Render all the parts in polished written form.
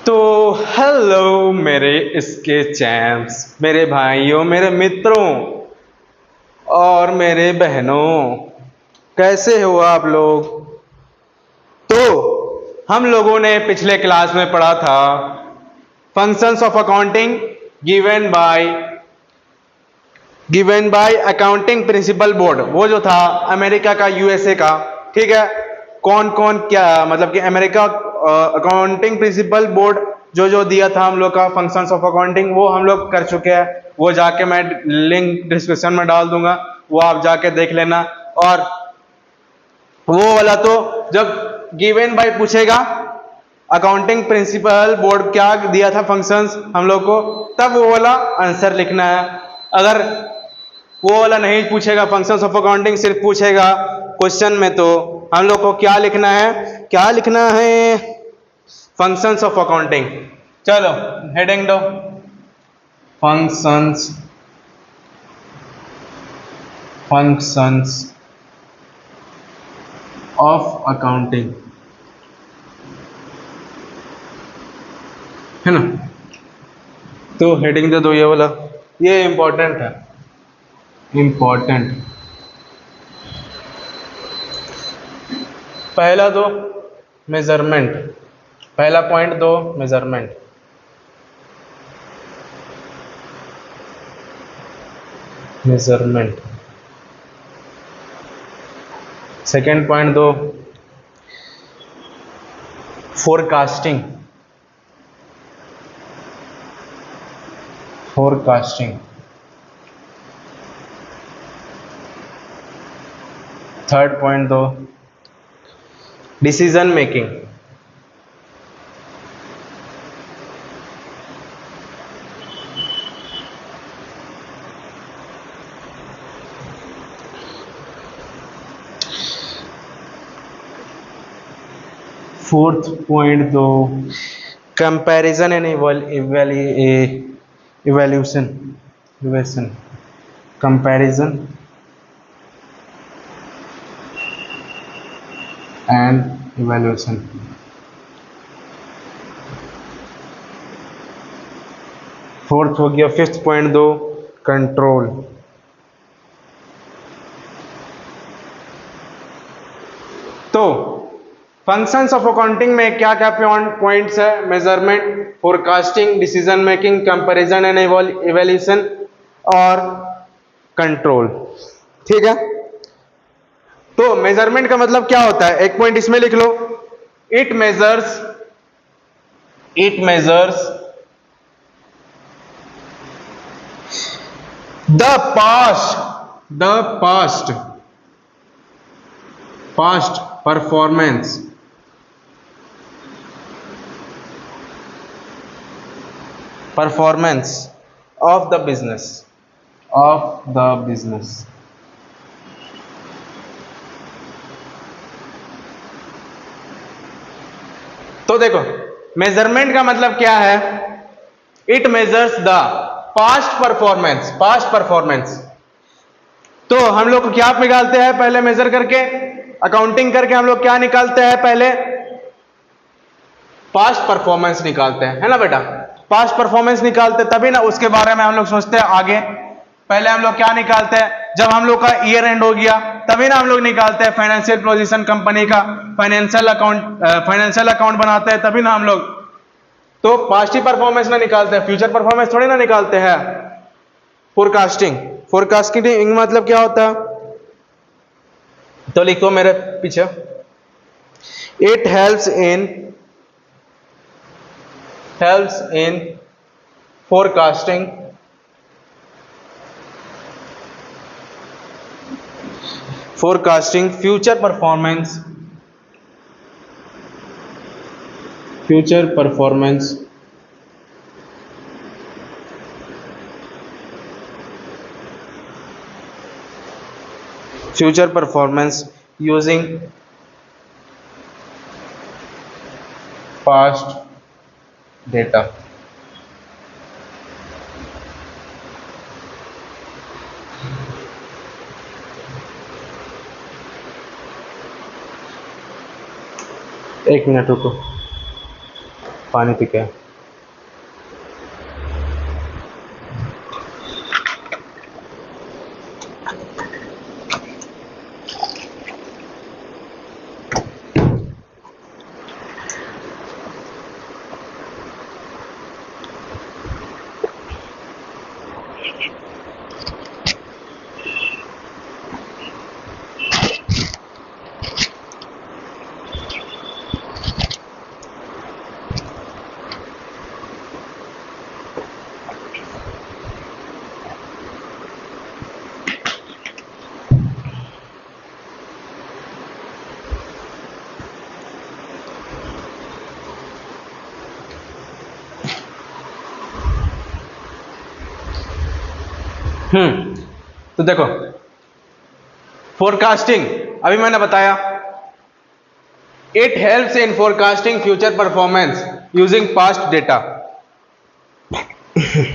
तो हेलो मेरे इसके चैम्प्स, मेरे भाइयों, मेरे मित्रों और मेरे बहनों, कैसे हो आप लोग। तो हम लोगों ने पिछले क्लास में पढ़ा था functions of accounting given by accounting principle board. वो जो था अमेरिका का, यूएसए का, ठीक है। कौन कौन क्या मतलब कि अमेरिका अकाउंटिंग प्रिंसिपल बोर्ड जो जो दिया था हम लोग का फंक्शंस ऑफ अकाउंटिंग, वो हम लोग कर चुके हैं। वो जाके मैं लिंक डिस्क्रिप्शन में डाल दूंगा, वो आप जाके देख लेना। और वो वाला तो जब गिवन बाय पूछेगा अकाउंटिंग प्रिंसिपल बोर्ड क्या दिया था फंक्शंस हम लोग को, तब वो वाला आंसर लिखना है। अगर वो वाला नहीं पूछेगा, फंक्शंस ऑफ अकाउंटिंग सिर्फ पूछेगा क्वेश्चन में, तो हम लोग को क्या लिखना है, क्या लिखना है, फंक्शंस ऑफ अकाउंटिंग। चलो हेडिंग दो, फंक्शंस ऑफ अकाउंटिंग, है ना। तो हेडिंग दे दो ये वाला, ये इंपॉर्टेंट है, इंपॉर्टेंट। पहला दो मेजरमेंट, पहला पॉइंट दो मेजरमेंट। मेजरमेंट सेकेंड पॉइंट दो फोरकास्टिंग, फोरकास्टिंग। थर्ड पॉइंट दो डिसीजन मेकिंग, फोर्थ पॉइंट दो comparison and evaluation, comparison and evaluation. Fourth हो गया। फिफ्थ पॉइंट दो कंट्रोल, तो फंक्शंस ऑफ अकाउंटिंग में क्या क्या पॉइंट्स है, measurement, forecasting, decision making, comparison and evaluation और कंट्रोल, ठीक है। तो मेजरमेंट का मतलब क्या होता है, एक पॉइंट इसमें लिख लो, it measures the past performance of the business, तो देखो मेजरमेंट का मतलब क्या है, it measures the past performance. तो हम लोग क्या निकालते हैं पहले, मेजर करके, अकाउंटिंग करके हम लोग क्या निकालते हैं पहले, पास्ट परफॉर्मेंस निकालते हैं, है ना बेटा। पास्ट परफॉर्मेंस निकालते तभी ना उसके बारे में हम लोग सोचते हैं आगे। पहले हम लोग क्या निकालते हैं, जब हम लोग का ईयर एंड हो गया तभी ना हम लोग निकालते हैं फाइनेंशियल पोजीशन कंपनी का, फाइनेंशियल अकाउंट बनाते हैं तभी ना हम लोग। तो पास्ट ही परफॉर्मेंस ना निकालते हैं, फ्यूचर परफॉर्मेंस थोड़ी ना निकालते हैं। फोरकास्टिंग मतलब क्या होता है, तो लिखो मेरे पीछे, it helps in forecasting future performance using past data। एक मिनट रुको। पानी पी के। तो देखो फोरकास्टिंग, अभी मैंने बताया it helps in forecasting future performance using past data.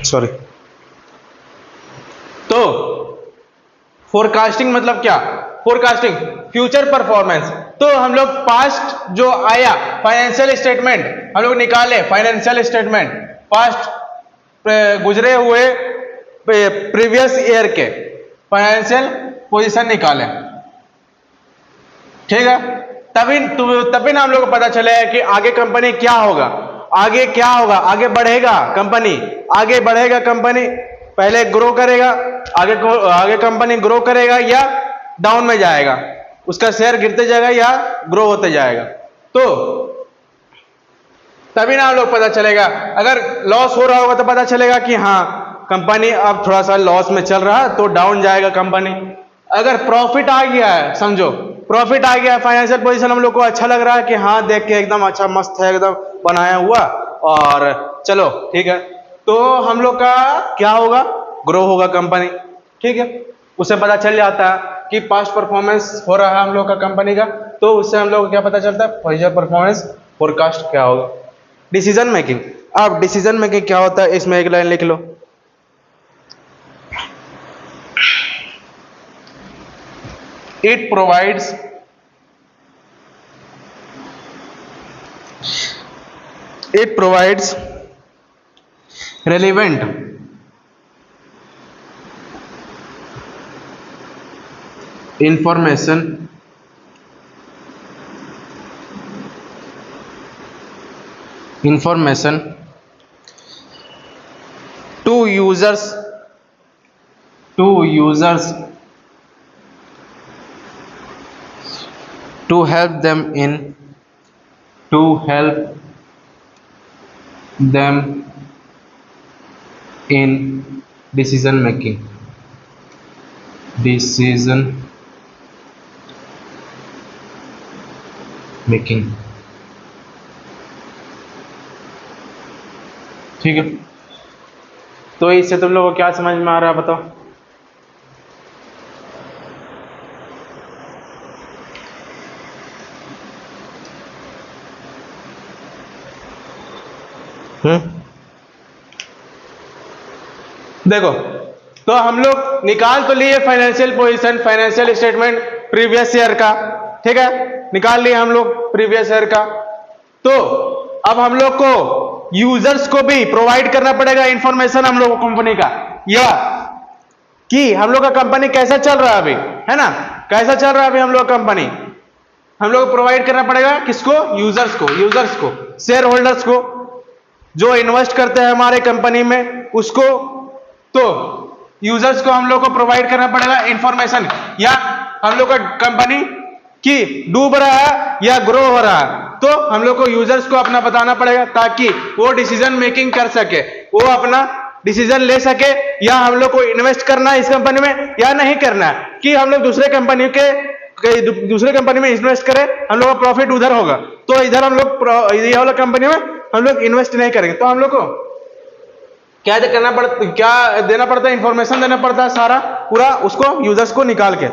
Sorry. तो फोरकास्टिंग मतलब क्या? Forecasting future performance. तो हम लोग पास्ट जो आया फाइनेंशियल स्टेटमेंट हम लोग निकाले, फाइनेंशियल स्टेटमेंट पास्ट गुजरे हुए प्रीवियस ईयर के फाइनेंशियल पोजीशन निकाले, ठीक है। तभी ना हम लोग को पता चले कि आगे कंपनी क्या होगा, आगे क्या होगा, आगे बढ़ेगा कंपनी, आगे बढ़ेगा कंपनी, पहले ग्रो करेगा, आगे कंपनी ग्रो करेगा या डाउन में जाएगा, उसका शेयर गिरते जाएगा या ग्रो होते जाएगा। तो तभी ना हम लोग पता चलेगा। अगर लॉस हो रहा होगा तो पता चलेगा कि हाँ कंपनी अब थोड़ा सा लॉस में चल रहा है तो डाउन जाएगा कंपनी। अगर प्रॉफिट आ गया है, समझो प्रॉफिट आ गया है, फाइनेंशियल पोजीशन हम लोग को अच्छा लग रहा है कि हाँ देख के एकदम अच्छा मस्त है, एकदम बनाया हुआ और चलो ठीक है, तो हम लोग का क्या होगा, ग्रो होगा कंपनी, ठीक है। उससे पता चल जाता है कि पास्ट परफॉर्मेंस हो रहा है हम लोग का कंपनी का, तो उससे हम लोग को क्या पता चलता है, फ्यूचर परफॉर्मेंस फोरकास्ट क्या होगा। डिसीजन मेकिंग, अब डिसीजन मेकिंग क्या होता है इसमें एक लाइन लिख लो। It provides relevant information to users to help them in decision making, ठीक है। तो इससे तुम लोगों को क्या समझ में आ रहा है बताओ। देखो तो हम लोग निकाल तो लिए financial position, financial statement previous year का, ठीक है, निकाल लिए हम लोग प्रीवियस ईयर का। तो अब हम लोग को यूजर्स को भी प्रोवाइड करना पड़ेगा इंफॉर्मेशन हम लोग को कंपनी का, या कि हम लोग का कंपनी कैसा चल रहा है अभी, है ना, कैसा चल रहा है अभी हम लोग कंपनी, हम लोग प्रोवाइड करना पड़ेगा किसको, यूजर्स को, शेयर होल्डर्स को, जो इन्वेस्ट करते हैं हमारे कंपनी में उसको। तो यूजर्स को हम लोग को प्रोवाइड करना पड़ेगा इंफॉर्मेशन, या हम लोग का कंपनी की डूब रहा है या ग्रो हो रहा है, तो हम लोग को यूजर्स को अपना बताना पड़ेगा ताकि वो डिसीजन मेकिंग कर सके, वो अपना डिसीजन ले सके, या हम लोग को इन्वेस्ट करना है इस कंपनी में या नहीं करना है, कि हम लोग दूसरे कंपनी में इन्वेस्ट करें, हम लोग का प्रॉफिट उधर होगा, तो इधर हम लोग ये वाला कंपनी में हम लोग इन्वेस्ट नहीं करेंगे। तो हम लोग को क्या देना पड़ता है, इंफॉर्मेशन देना पड़ता है सारा पूरा उसको, यूजर्स को निकाल के।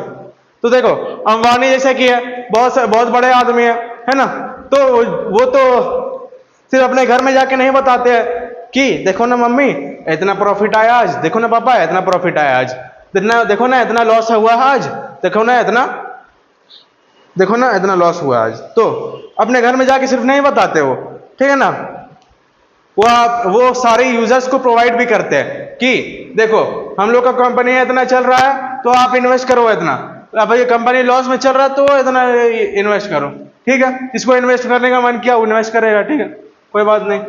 तो देखो अंबानी जैसे कि है, बहुत बड़े आदमी है ना, तो वो तो सिर्फ अपने घर में जाके नहीं बताते हैं कि देखो ना मम्मी इतना प्रॉफिट आया आज, देखो ना पापा इतना प्रॉफिट आया आज, देखो ना इतना लॉस हुआ आज, देखो ना इतना लॉस हुआ आज। तो अपने घर में जाके सिर्फ नहीं बताते वो, ठीक है ना, वो सारे यूजर्स को प्रोवाइड भी करते हैं कि देखो हम लोग का कंपनी इतना चल रहा है तो आप इन्वेस्ट करो इतना, अब ये कंपनी लॉस में चल रहा है तो इतना इन्वेस्ट करो, ठीक है। इसको इन्वेस्ट करने का मन किया, इन्वेस्ट करेगा, ठीक है, कोई बात नहीं।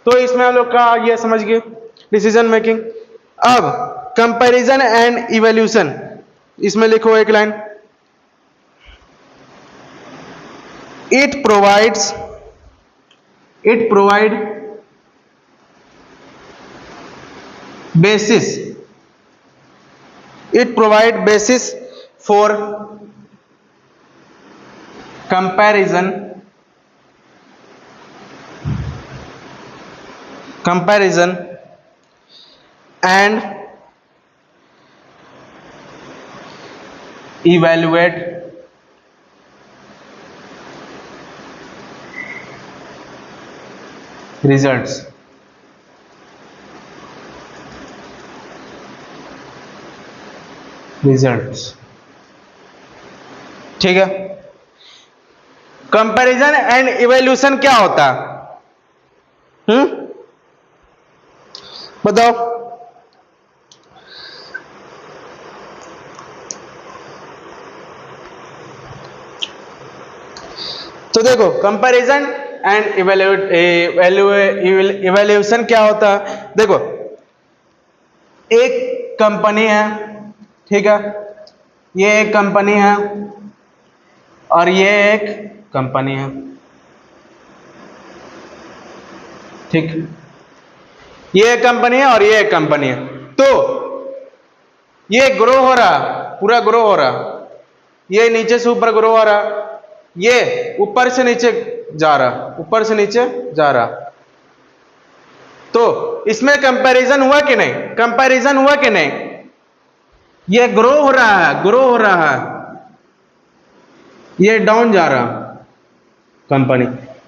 तो इसमें हम लोग का ये समझ गए डिसीजन मेकिंग। अब कंपैरिजन एंड इवैल्यूएशन, इसमें लिखो एक line, it provide basis for comparison and evaluate results। ठीक है। कंपैरिजन एंड इवैल्यूएशन क्या होता है? बताओ। तो देखो कंपैरिजन एंड इवैल्यूएशन क्या होता है। देखो एक कंपनी है, ठीक है, ये एक कंपनी है और ये एक कंपनी है, ठीक, ये एक कंपनी है और ये एक कंपनी है। तो ये ग्रो हो रहा, पूरा ग्रो हो रहा, ये नीचे से ऊपर ग्रो हो रहा, ये ऊपर से नीचे जा रहा, ऊपर से नीचे जा रहा। तो इसमें कंपैरिजन हुआ कि नहीं? कंपैरिजन हुआ कि नहीं? ये ग्रो हो रहा है, ये डाउन जा रहा कंपनी।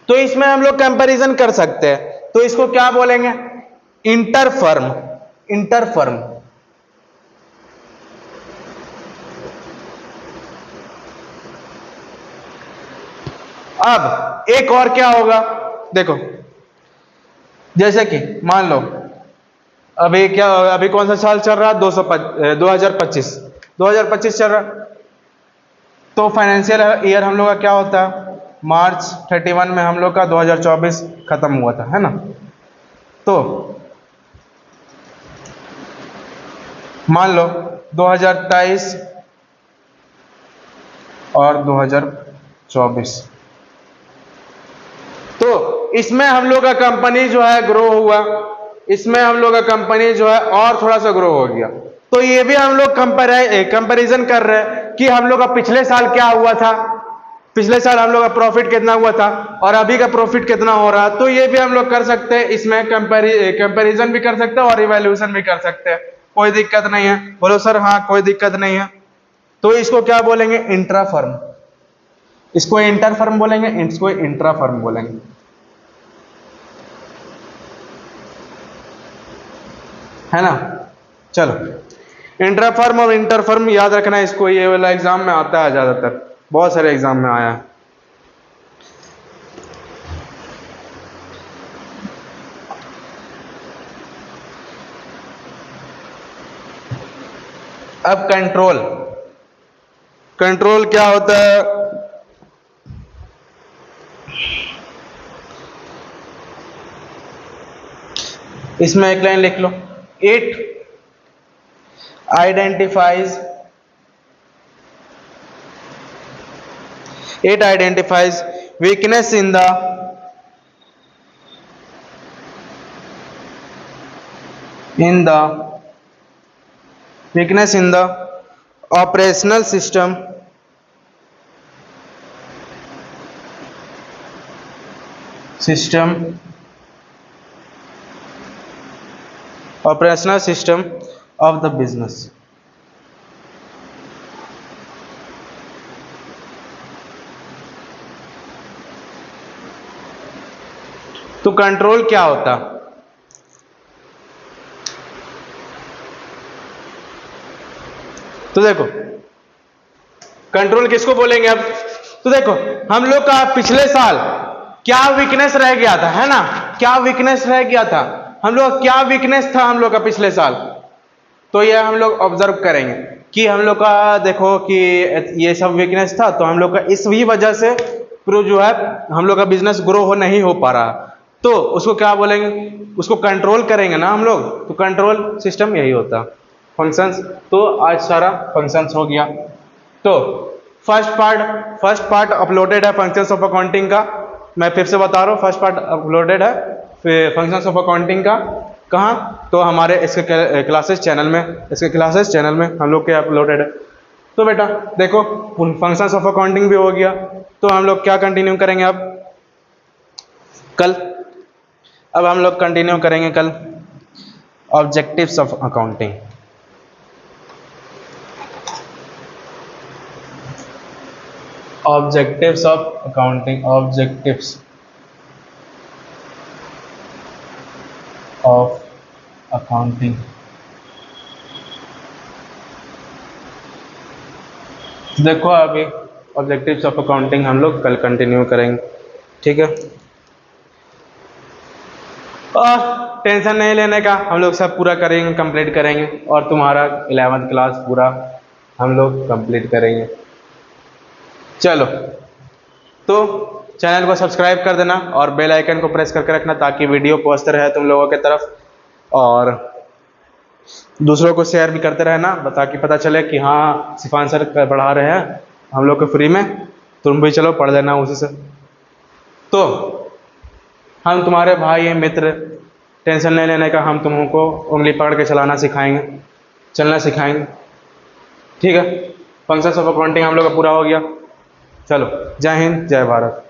तो इसमें हम लोग कंपैरिजन कर सकते हैं। तो इसको क्या बोलेंगे? इंटरफर्म। अब एक और क्या होगा, देखो जैसे कि मान लो अभी कौन सा साल चल रहा है? 2025 चल रहा। तो फाइनेंशियल ईयर हम लोग का क्या होता है? मार्च 31 में हम लोग का 2024 खत्म हुआ था, है ना। तो मान लो 2023 और 2024, तो इसमें हम लोग का कंपनी जो है ग्रो हुआ, इसमें हम लोग का कंपनी जो है और थोड़ा सा ग्रो हो गया। तो ये भी हम लोग कंपैरिजन कर रहे हैं कि हम लोग का पिछले साल क्या हुआ था, पिछले साल हम लोग का प्रॉफिट कितना हुआ था और अभी का प्रॉफिट कितना हो रहा। तो ये भी हम लोग कर सकते हैं, इसमें कंपैरिजन भी कर सकते हैं और इवैल्यूएशन भी कर सकते हैं, कोई दिक्कत नहीं है। बोलो सर हाँ, कोई दिक्कत नहीं है। तो इसको क्या बोलेंगे? इंट्राफर्म। इसको इंटरफर्म बोलेंगे, इसको इंट्राफर्म बोलेंगे, है ना। चलो इंट्राफर्म और इंटरफर्म याद रखना, इसको ये वाला एग्जाम में आता है, ज्यादातर बहुत सारे एग्जाम में आया है। अब कंट्रोल क्या होता है? इसमें एक लाइन लिख लो, it identifies weakness in the operational system of the business। तो कंट्रोल क्या होता? तो देखो कंट्रोल किसको बोलेंगे अब? तो देखो हम लोग का पिछले साल क्या वीकनेस रह गया था, है ना, क्या वीकनेस रह गया था, हम लोग क्या वीकनेस था हम लोग का पिछले साल, तो ये हम लोग ऑब्जर्व करेंगे कि हम लोग का देखो कि ये सब वीकनेस था, तो हम लोग का इसी वजह से पूरा जो है हम लोग का बिजनेस ग्रो हो नहीं हो पा रहा, तो उसको क्या बोलेंगे, उसको कंट्रोल करेंगे ना हम लोग, तो कंट्रोल सिस्टम यही होता फंक्शंस। तो आज सारा फंक्शंस हो गया। तो फर्स्ट पार्ट अपलोडेड है फंक्शंस ऑफ अकाउंटिंग का, मैं फिर से बता रहा हूँ, फर्स्ट पार्ट अपलोडेड है फंक्शंस ऑफ अकाउंटिंग का। कहाँ, तो हमारे इसके क्लासेस चैनल में, इसके क्लासेस चैनल में हम लोग के अपलोडेड है। तो बेटा देखो फंक्शंस ऑफ अकाउंटिंग भी हो गया, तो हम लोग क्या कंटिन्यू करेंगे अब कल, अब हम लोग कंटिन्यू करेंगे कल objectives of accounting. Objectives of accounting, objectives of accounting. देखो अभी ऑब्जेक्टिव्स ऑफ अकाउंटिंग हम लोग कल कंटिन्यू करेंगे, ठीक है। और टेंशन नहीं लेने का, हम लोग सब पूरा करेंगे, कंप्लीट करेंगे, और तुम्हारा 11th क्लास पूरा हम लोग कंप्लीट करेंगे। चलो, तो चैनल को सब्सक्राइब कर देना और बेल आइकन को प्रेस करके रखना ताकि वीडियो पहुंचते रहे तुम लोगों के तरफ, और दूसरों को शेयर भी करते रहना ताकि पता चले कि हाँ सिफान सर पढ़ा रहे हैं हम लोग को फ्री में, तुम भी चलो पढ़ लेना उसी से। तो हम तुम्हारे भाई हैं, मित्र, टेंशन नहीं लेने का, हम तुमको उंगली पकड़ के चलाना सिखाएंगे, चलना सिखाएंगे, ठीक है। फंक्शंस ऑफ अकाउंटिंग हम लोग का पूरा हो गया। चलो, जय हिंद, जय भारत।